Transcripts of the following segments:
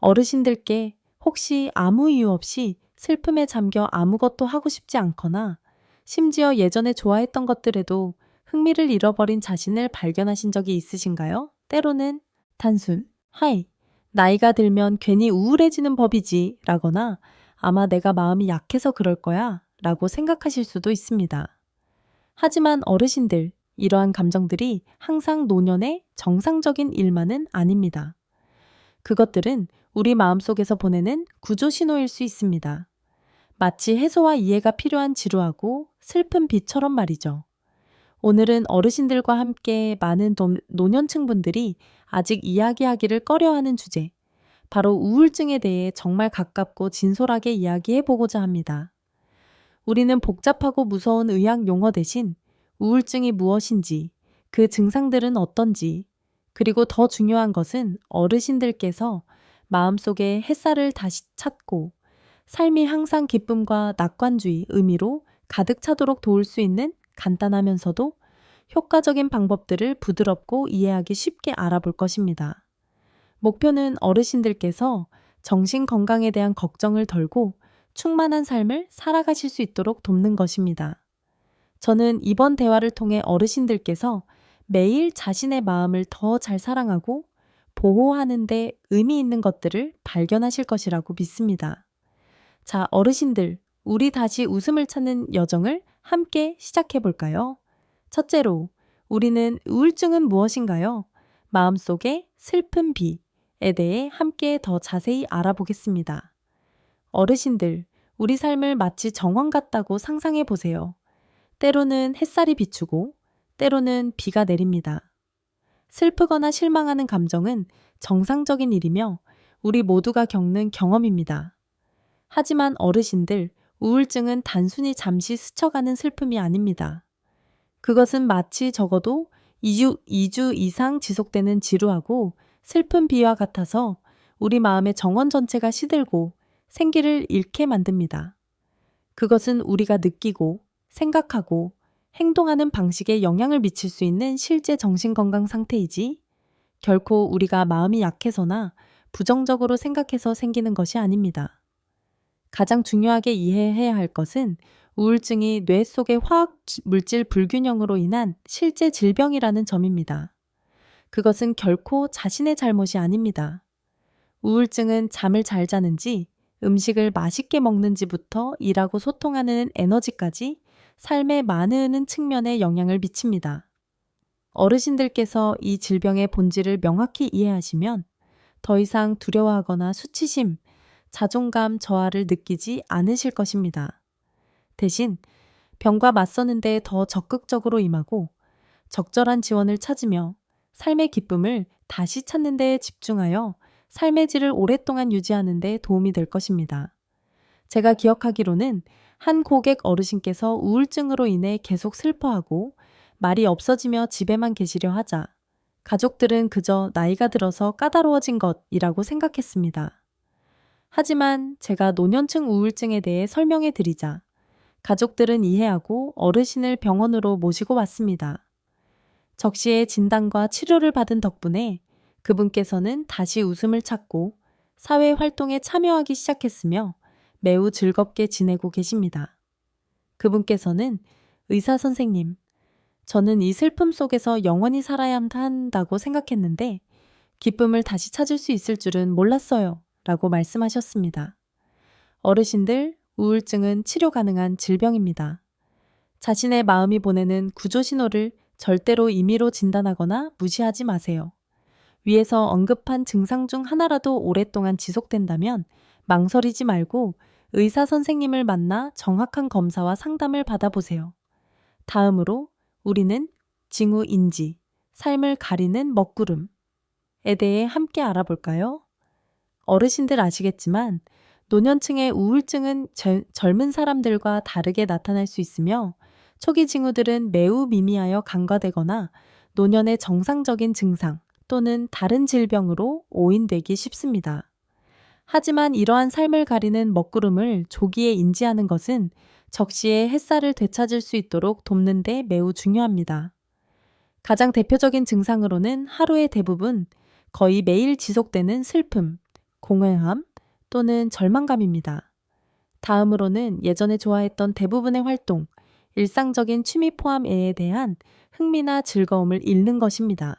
어르신들께 혹시 아무 이유 없이 슬픔에 잠겨 아무것도 하고 싶지 않거나 심지어 예전에 좋아했던 것들에도 흥미를 잃어버린 자신을 발견하신 적이 있으신가요? 때로는 단순, 하이, 나이가 들면 괜히 우울해지는 법이지 라거나 아마 내가 마음이 약해서 그럴 거야 라고 생각하실 수도 있습니다. 하지만 어르신들, 이러한 감정들이 항상 노년의 정상적인 일만은 아닙니다. 그것들은 우리 마음속에서 보내는 구조 신호일 수 있습니다. 마치 해소와 이해가 필요한 지루하고 슬픈 비처럼 말이죠. 오늘은 어르신들과 함께 많은 노년층 분들이 아직 이야기하기를 꺼려하는 주제, 바로 우울증에 대해 정말 가깝고 진솔하게 이야기해 보고자 합니다. 우리는 복잡하고 무서운 의학 용어 대신 우울증이 무엇인지, 그 증상들은 어떤지, 그리고 더 중요한 것은 어르신들께서 마음속에 햇살을 다시 찾고 삶이 항상 기쁨과 낙관주의, 의미로 가득 차도록 도울 수 있는 간단하면서도 효과적인 방법들을 부드럽고 이해하기 쉽게 알아볼 것입니다. 목표는 어르신들께서 정신 건강에 대한 걱정을 덜고 충만한 삶을 살아가실 수 있도록 돕는 것입니다. 저는 이번 대화를 통해 어르신들께서 매일 자신의 마음을 더 잘 사랑하고 보호하는 데 의미 있는 것들을 발견하실 것이라고 믿습니다. 자, 어르신들, 우리 다시 웃음을 찾는 여정을 함께 시작해 볼까요? 첫째로, 우리는 우울증은 무엇인가요? 마음속의 슬픈 비에 대해 함께 더 자세히 알아보겠습니다. 어르신들, 우리 삶을 마치 정원 같다고 상상해 보세요. 때로는 햇살이 비추고, 때로는 비가 내립니다. 슬프거나 실망하는 감정은 정상적인 일이며 우리 모두가 겪는 경험입니다. 하지만 어르신들, 우울증은 단순히 잠시 스쳐가는 슬픔이 아닙니다. 그것은 마치 적어도 2주 이상 지속되는 지루하고 슬픈 비와 같아서 우리 마음의 정원 전체가 시들고 생기를 잃게 만듭니다. 그것은 우리가 느끼고 생각하고 행동하는 방식에 영향을 미칠 수 있는 실제 정신건강 상태이지 결코 우리가 마음이 약해서나 부정적으로 생각해서 생기는 것이 아닙니다. 가장 중요하게 이해해야 할 것은 우울증이 뇌 속의 화학 물질 불균형으로 인한 실제 질병이라는 점입니다. 그것은 결코 자신의 잘못이 아닙니다. 우울증은 잠을 잘 자는지, 음식을 맛있게 먹는지부터 일하고 소통하는 에너지까지 삶의 많은 측면에 영향을 미칩니다. 어르신들께서 이 질병의 본질을 명확히 이해하시면 더 이상 두려워하거나 수치심, 자존감 저하를 느끼지 않으실 것입니다. 대신 병과 맞서는 데 더 적극적으로 임하고 적절한 지원을 찾으며 삶의 기쁨을 다시 찾는 데 집중하여 삶의 질을 오랫동안 유지하는 데 도움이 될 것입니다. 제가 기억하기로는 한 고객 어르신께서 우울증으로 인해 계속 슬퍼하고 말이 없어지며 집에만 계시려 하자 가족들은 그저 나이가 들어서 까다로워진 것이라고 생각했습니다. 하지만 제가 노년층 우울증에 대해 설명해 드리자 가족들은 이해하고 어르신을 병원으로 모시고 왔습니다. 적시에 진단과 치료를 받은 덕분에 그분께서는 다시 웃음을 찾고 사회 활동에 참여하기 시작했으며 매우 즐겁게 지내고 계십니다. 그분께서는 의사 선생님, 저는 이 슬픔 속에서 영원히 살아야 한다고 생각했는데 기쁨을 다시 찾을 수 있을 줄은 몰랐어요. 라고 말씀하셨습니다. 어르신들, 우울증은 치료 가능한 질병입니다. 자신의 마음이 보내는 구조 신호를 절대로 임의로 진단하거나 무시하지 마세요. 위에서 언급한 증상 중 하나라도 오랫동안 지속된다면 망설이지 말고 의사 선생님을 만나 정확한 검사와 상담을 받아보세요. 다음으로 우리는 징후 인지, 삶을 가리는 먹구름에 대해 함께 알아볼까요? 어르신들 아시겠지만 노년층의 우울증은 젊은 사람들과 다르게 나타날 수 있으며 초기 징후들은 매우 미미하여 간과되거나 노년의 정상적인 증상 또는 다른 질병으로 오인되기 쉽습니다. 하지만 이러한 삶을 가리는 먹구름을 조기에 인지하는 것은 적시에 햇살을 되찾을 수 있도록 돕는 데 매우 중요합니다. 가장 대표적인 증상으로는 하루의 대부분 거의 매일 지속되는 슬픔, 공허함 또는 절망감입니다. 다음으로는 예전에 좋아했던 대부분의 활동, 일상적인 취미 포함에 대한 흥미나 즐거움을 잃는 것입니다.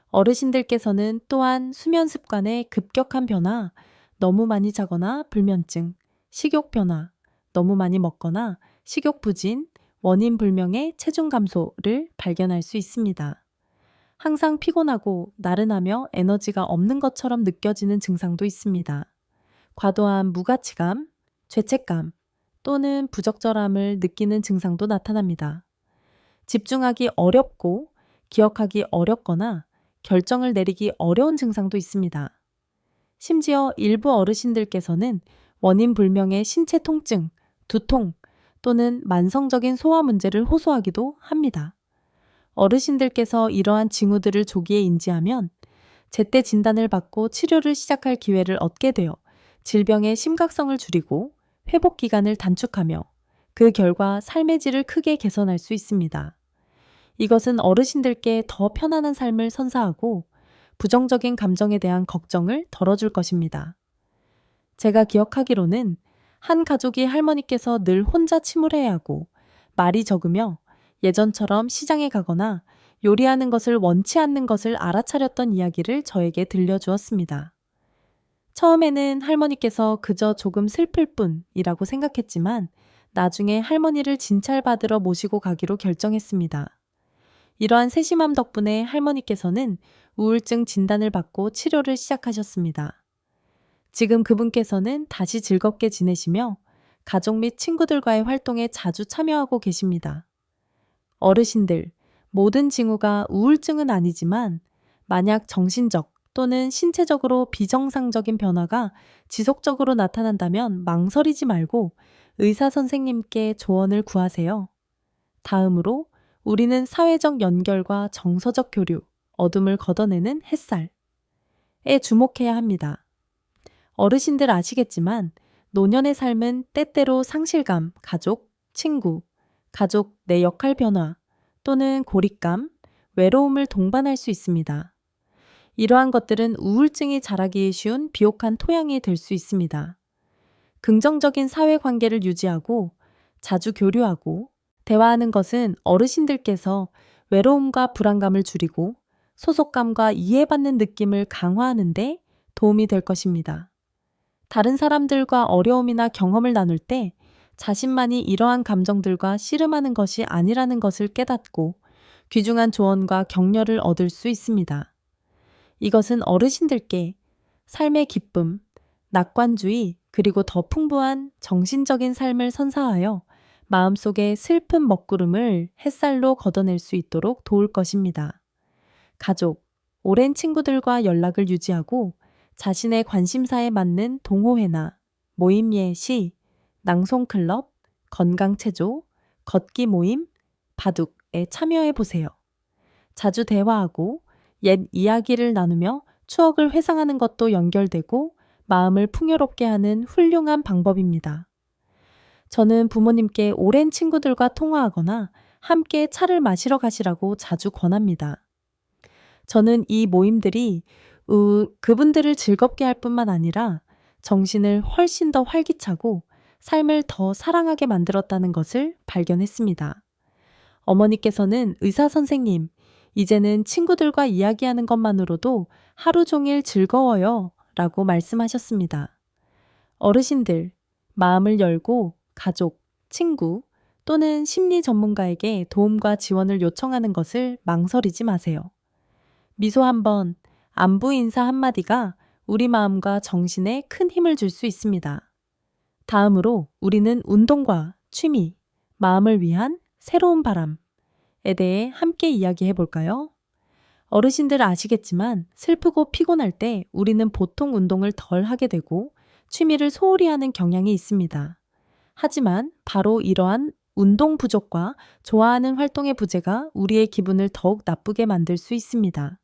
어르신들께서는 또한 수면 습관의 급격한 변화, 너무 많이 자거나 불면증, 식욕 변화, 너무 많이 먹거나 식욕 부진, 원인 불명의 체중 감소를 발견할 수 있습니다. 항상 피곤하고 나른하며 에너지가 없는 것처럼 느껴지는 증상도 있습니다. 과도한 무가치감, 죄책감 또는 부적절함을 느끼는 증상도 나타납니다. 집중하기 어렵고 기억하기 어렵거나 결정을 내리기 어려운 증상도 있습니다. 심지어 일부 어르신들께서는 원인 불명의 신체 통증, 두통 또는 만성적인 소화 문제를 호소하기도 합니다. 어르신들께서 이러한 징후들을 조기에 인지하면 제때 진단을 받고 치료를 시작할 기회를 얻게 되어 질병의 심각성을 줄이고 회복 기간을 단축하며 그 결과 삶의 질을 크게 개선할 수 있습니다. 이것은 어르신들께 더 편안한 삶을 선사하고 부정적인 감정에 대한 걱정을 덜어줄 것입니다. 제가 기억하기로는 한 가족이 할머니께서 늘 혼자 침울해야 하고 말이 적으며 예전처럼 시장에 가거나 요리하는 것을 원치 않는 것을 알아차렸던 이야기를 저에게 들려주었습니다. 처음에는 할머니께서 그저 조금 슬플 뿐이라고 생각했지만 나중에 할머니를 진찰받으러 모시고 가기로 결정했습니다. 이러한 세심함 덕분에 할머니께서는 우울증 진단을 받고 치료를 시작하셨습니다. 지금 그분께서는 다시 즐겁게 지내시며 가족 및 친구들과의 활동에 자주 참여하고 계십니다. 어르신들, 모든 징후가 우울증은 아니지만 만약 정신적 또는 신체적으로 비정상적인 변화가 지속적으로 나타난다면 망설이지 말고 의사 선생님께 조언을 구하세요. 다음으로 우리는 사회적 연결과 정서적 교류, 어둠을 걷어내는 햇살에 주목해야 합니다. 어르신들 아시겠지만 노년의 삶은 때때로 상실감, 가족, 친구, 가족 내 역할 변화 또는 고립감, 외로움을 동반할 수 있습니다. 이러한 것들은 우울증이 자라기 쉬운 비옥한 토양이 될 수 있습니다. 긍정적인 사회관계를 유지하고 자주 교류하고 대화하는 것은 어르신들께서 외로움과 불안감을 줄이고 소속감과 이해받는 느낌을 강화하는 데 도움이 될 것입니다. 다른 사람들과 어려움이나 경험을 나눌 때 자신만이 이러한 감정들과 씨름하는 것이 아니라는 것을 깨닫고 귀중한 조언과 격려를 얻을 수 있습니다. 이것은 어르신들께 삶의 기쁨, 낙관주의 그리고 더 풍부한 정신적인 삶을 선사하여 마음속의 슬픈 먹구름을 햇살로 걷어낼 수 있도록 도울 것입니다. 가족, 오랜 친구들과 연락을 유지하고 자신의 관심사에 맞는 동호회나 모임 예시, 낭송클럽, 건강체조, 걷기 모임, 바둑에 참여해 보세요. 자주 대화하고 옛 이야기를 나누며 추억을 회상하는 것도 연결되고 마음을 풍요롭게 하는 훌륭한 방법입니다. 저는 부모님께 오랜 친구들과 통화하거나 함께 차를 마시러 가시라고 자주 권합니다. 저는 이 모임들이 그분들을 즐겁게 할 뿐만 아니라 정신을 훨씬 더 활기차고 삶을 더 사랑하게 만들었다는 것을 발견했습니다. 어머니께서는 의사 선생님, 이제는 친구들과 이야기하는 것만으로도 하루 종일 즐거워요 라고 말씀하셨습니다. 어르신들, 마음을 열고 가족, 친구 또는 심리 전문가에게 도움과 지원을 요청하는 것을 망설이지 마세요. 미소 한번, 안부 인사 한마디가 우리 마음과 정신에 큰 힘을 줄 수 있습니다. 다음으로 우리는 운동과 취미, 마음을 위한 새로운 바람에 대해 함께 이야기해 볼까요? 어르신들 아시겠지만 슬프고 피곤할 때 우리는 보통 운동을 덜 하게 되고 취미를 소홀히 하는 경향이 있습니다. 하지만 바로 이러한 운동 부족과 좋아하는 활동의 부재가 우리의 기분을 더욱 나쁘게 만들 수 있습니다.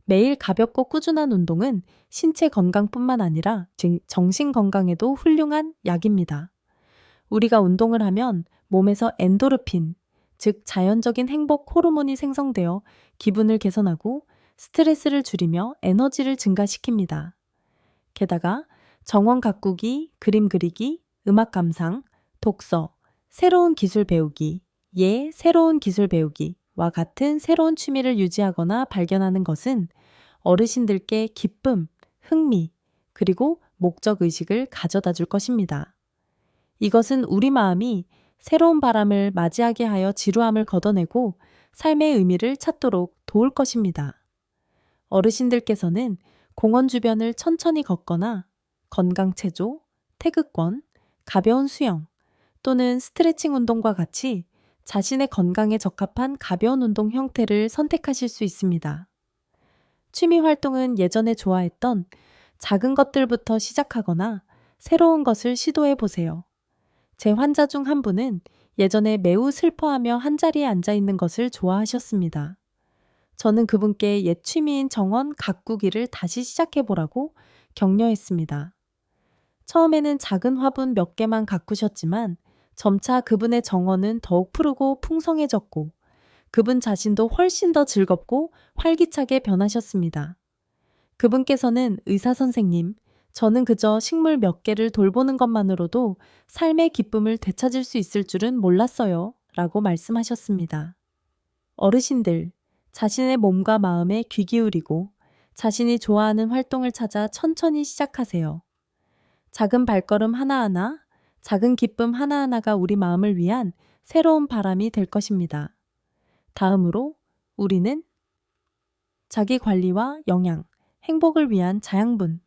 매일 가볍고 꾸준한 운동은 신체 건강뿐만 아니라 정신 건강에도 훌륭한 약입니다. 우리가 운동을 하면 몸에서 엔도르핀, 즉 자연적인 행복 호르몬이 생성되어 기분을 개선하고 스트레스를 줄이며 에너지를 증가시킵니다. 게다가 정원 가꾸기, 그림 그리기, 음악 감상, 독서, 새로운 기술 배우기, 새로운 기술 배우기와 같은 새로운 취미를 유지하거나 발견하는 것은 어르신들께 기쁨, 흥미, 그리고 목적 의식을 가져다 줄 것입니다. 이것은 우리 마음이 새로운 바람을 맞이하게 하여 지루함을 걷어내고 삶의 의미를 찾도록 도울 것입니다. 어르신들께서는 공원 주변을 천천히 걷거나 건강체조, 태극권, 가벼운 수영 또는 스트레칭 운동과 같이 자신의 건강에 적합한 가벼운 운동 형태를 선택하실 수 있습니다. 취미 활동은 예전에 좋아했던 작은 것들부터 시작하거나 새로운 것을 시도해 보세요. 제 환자 중 한 분은 예전에 매우 슬퍼하며 한자리에 앉아 있는 것을 좋아하셨습니다. 저는 그분께 옛 취미인 정원 가꾸기를 다시 시작해 보라고 격려했습니다. 처음에는 작은 화분 몇 개만 가꾸셨지만 점차 그분의 정원은 더욱 푸르고 풍성해졌고 그분 자신도 훨씬 더 즐겁고 활기차게 변하셨습니다. 그분께서는 의사 선생님, 저는 그저 식물 몇 개를 돌보는 것만으로도 삶의 기쁨을 되찾을 수 있을 줄은 몰랐어요. 라고 말씀하셨습니다. 어르신들, 자신의 몸과 마음에 귀 기울이고 자신이 좋아하는 활동을 찾아 천천히 시작하세요. 작은 발걸음 하나하나, 작은 기쁨 하나하나가 우리 마음을 위한 새로운 바람이 될 것입니다. 다음으로 우리는 자기 관리와 영양, 행복을 위한 자양분에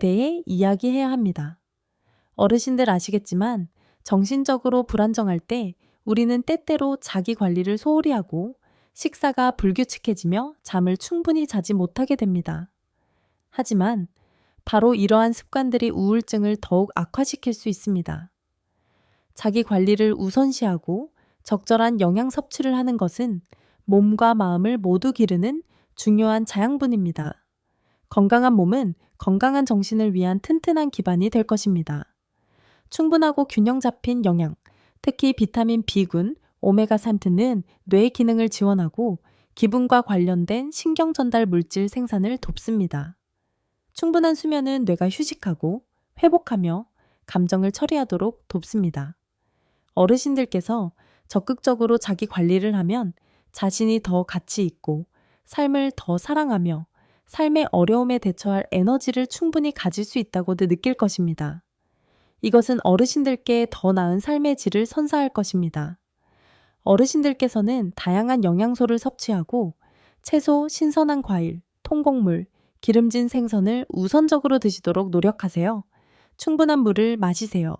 대해 이야기해야 합니다. 어르신들 아시겠지만 정신적으로 불안정할 때 우리는 때때로 자기 관리를 소홀히 하고 식사가 불규칙해지며 잠을 충분히 자지 못하게 됩니다. 하지만 바로 이러한 습관들이 우울증을 더욱 악화시킬 수 있습니다. 자기 관리를 우선시하고 적절한 영양 섭취를 하는 것은 몸과 마음을 모두 기르는 중요한 자양분입니다. 건강한 몸은 건강한 정신을 위한 튼튼한 기반이 될 것입니다. 충분하고 균형 잡힌 영양, 특히 비타민 B군, 오메가3 등은 뇌 기능을 지원하고 기분과 관련된 신경 전달 물질 생산을 돕습니다. 충분한 수면은 뇌가 휴식하고 회복하며 감정을 처리하도록 돕습니다. 어르신들께서 적극적으로 자기 관리를 하면 자신이 더 가치 있고 삶을 더 사랑하며 삶의 어려움에 대처할 에너지를 충분히 가질 수 있다고도 느낄 것입니다. 이것은 어르신들께 더 나은 삶의 질을 선사할 것입니다. 어르신들께서는 다양한 영양소를 섭취하고 채소, 신선한 과일, 통곡물, 기름진 생선을 우선적으로 드시도록 노력하세요. 충분한 물을 마시세요.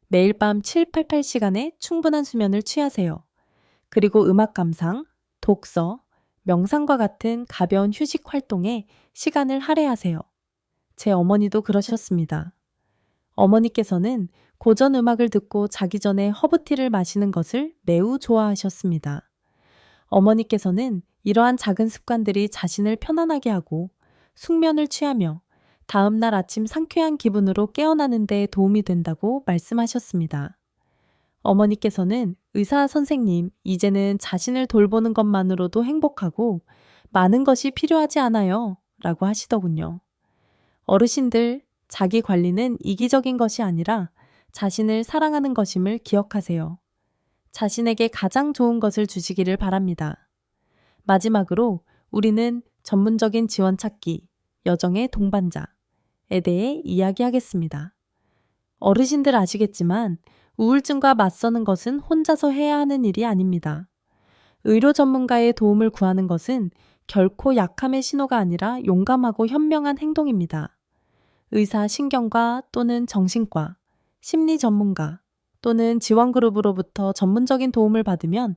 매일 밤 7, 8시간의 충분한 수면을 취하세요. 그리고 음악 감상, 독서, 명상과 같은 가벼운 휴식 활동에 시간을 할애하세요. 제 어머니도 그러셨습니다. 어머니께서는 고전 음악을 듣고 자기 전에 허브티를 마시는 것을 매우 좋아하셨습니다. 어머니께서는 이러한 작은 습관들이 자신을 편안하게 하고 숙면을 취하며 다음날 아침 상쾌한 기분으로 깨어나는 데 도움이 된다고 말씀하셨습니다. 어머니께서는 의사 선생님, 이제는 자신을 돌보는 것만으로도 행복하고 많은 것이 필요하지 않아요. 라고 하시더군요. 어르신들, 자기 관리는 이기적인 것이 아니라 자신을 사랑하는 것임을 기억하세요. 자신에게 가장 좋은 것을 주시기를 바랍니다. 마지막으로 우리는 전문적인 지원 찾기, 여정의 동반자에 대해 이야기하겠습니다. 어르신들 아시겠지만 우울증과 맞서는 것은 혼자서 해야 하는 일이 아닙니다. 의료 전문가의 도움을 구하는 것은 결코 약함의 신호가 아니라 용감하고 현명한 행동입니다. 의사, 신경과 또는 정신과, 심리 전문가 또는 지원그룹으로부터 전문적인 도움을 받으면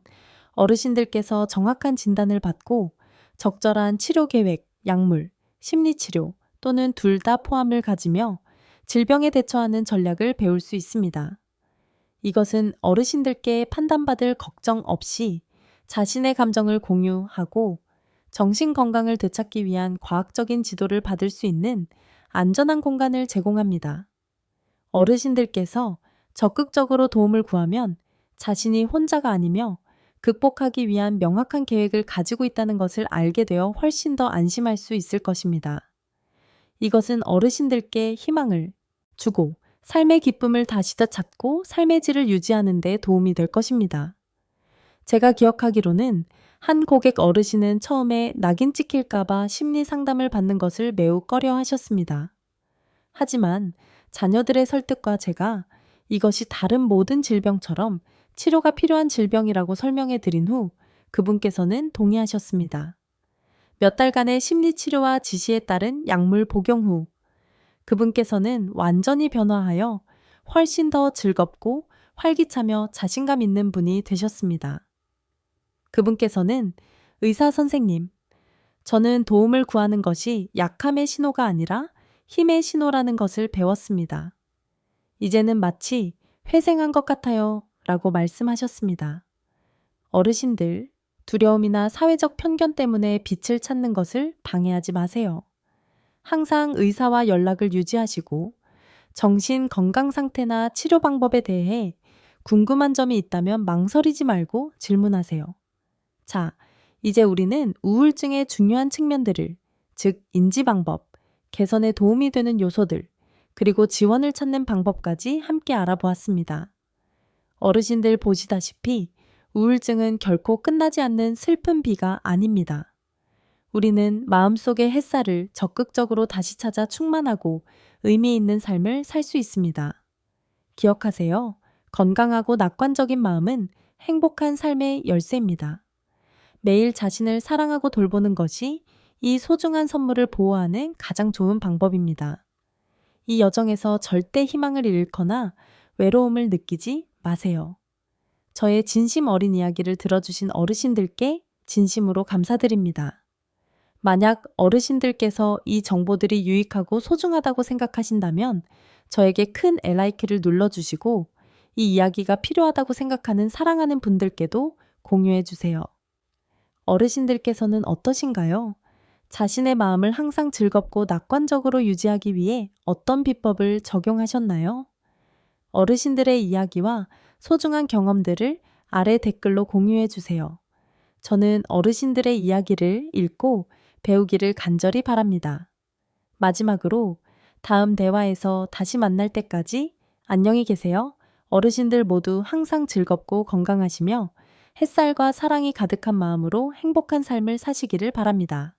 어르신들께서 정확한 진단을 받고 적절한 치료 계획, 약물, 심리치료 또는 둘 다 포함을 가지며 질병에 대처하는 전략을 배울 수 있습니다. 이것은 어르신들께 판단받을 걱정 없이 자신의 감정을 공유하고 정신 건강을 되찾기 위한 과학적인 지도를 받을 수 있는 안전한 공간을 제공합니다. 어르신들께서 적극적으로 도움을 구하면 자신이 혼자가 아니며 극복하기 위한 명확한 계획을 가지고 있다는 것을 알게 되어 훨씬 더 안심할 수 있을 것입니다. 이것은 어르신들께 희망을 주고 삶의 기쁨을 다시 되찾고 삶의 질을 유지하는 데 도움이 될 것입니다. 제가 기억하기로는 한 고객 어르신은 처음에 낙인 찍힐까봐 심리 상담을 받는 것을 매우 꺼려 하셨습니다. 하지만 자녀들의 설득과 제가 이것이 다른 모든 질병처럼 치료가 필요한 질병이라고 설명해 드린 후 그분께서는 동의하셨습니다. 몇 달간의 심리치료와 지시에 따른 약물 복용 후 그분께서는 완전히 변화하여 훨씬 더 즐겁고 활기차며 자신감 있는 분이 되셨습니다. 그분께서는 의사 선생님, 저는 도움을 구하는 것이 약함의 신호가 아니라 힘의 신호라는 것을 배웠습니다. 이제는 마치 회생한 것 같아요 라고 말씀하셨습니다. 어르신들, 두려움이나 사회적 편견 때문에 빛을 찾는 것을 방해하지 마세요. 항상 의사와 연락을 유지하시고 정신 건강 상태나 치료 방법에 대해 궁금한 점이 있다면 망설이지 말고 질문하세요. 자, 이제 우리는 우울증의 중요한 측면들을, 즉 인지 방법, 개선에 도움이 되는 요소들, 그리고 지원을 찾는 방법까지 함께 알아보았습니다. 어르신들 보시다시피 우울증은 결코 끝나지 않는 슬픈 비가 아닙니다. 우리는 마음속의 햇살을 적극적으로 다시 찾아 충만하고 의미 있는 삶을 살 수 있습니다. 기억하세요. 건강하고 낙관적인 마음은 행복한 삶의 열쇠입니다. 매일 자신을 사랑하고 돌보는 것이 이 소중한 선물을 보호하는 가장 좋은 방법입니다. 이 여정에서 절대 희망을 잃거나 외로움을 느끼지 마세요. 저의 진심 어린 이야기를 들어주신 어르신들께 진심으로 감사드립니다. 만약 어르신들께서 이 정보들이 유익하고 소중하다고 생각하신다면 저에게 큰 LIK를 눌러주시고 이 이야기가 필요하다고 생각하는 사랑하는 분들께도 공유해주세요. 어르신들께서는 어떠신가요? 자신의 마음을 항상 즐겁고 낙관적으로 유지하기 위해 어떤 비법을 적용하셨나요? 어르신들의 이야기와 소중한 경험들을 아래 댓글로 공유해주세요. 저는 어르신들의 이야기를 읽고 배우기를 간절히 바랍니다. 마지막으로 다음 대화에서 다시 만날 때까지 안녕히 계세요. 어르신들 모두 항상 즐겁고 건강하시며 햇살과 사랑이 가득한 마음으로 행복한 삶을 사시기를 바랍니다.